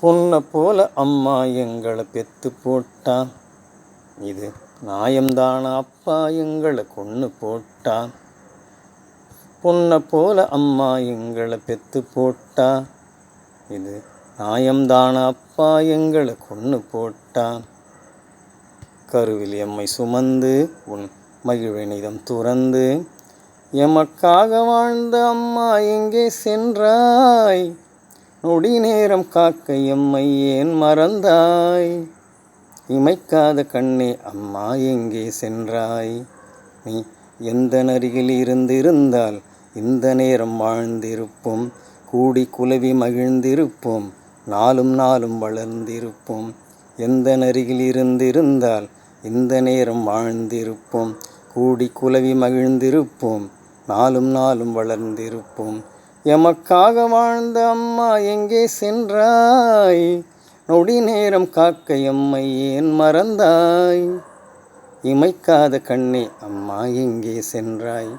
பொன்னை போல அம்மா எங்களை பெத்து போட்டா, இது நியாயம்தானா அப்பா எங்களை கொன்னு போட்டா. பொன்னை போல அம்மா எங்களை பெத்து போட்டா, இது நியாயம்தானா அப்பா எங்களை கொன்னு போட்டா. கருவில் எம்மை சுமந்து உன் மகிழ்வினிதம் துறந்து, எமக்காக வாழ்ந்த அம்மா எங்கே சென்றாய்? நொடி நேரம் காக்க எம்மை ஏன் மறந்தாய்? இமைக்காத கண்ணே அம்மா எங்கே சென்றாய்? நீ எந்த அருகில் இருந்திருந்தால் இந்த நேரம் வாழ்ந்திருப்போம், கூடி குலவி மகிழ்ந்திருப்போம், நாளும் நாளும் வளர்ந்திருப்போம். எந்த அருகில் இருந்திருந்தால் இந்த நேரம் வாழ்ந்திருப்போம், கூடி குலவி மகிழ்ந்திருப்போம், நாளும் நாளும் வளர்ந்திருப்போம். எமக்காக வாழ்ந்த அம்மா எங்கே சென்றாய்? நொடி நேரம் காக்க எம்மை ஏன் மறந்தாய்? இமைக்காத கண்ணே அம்மா எங்கே சென்றாய்?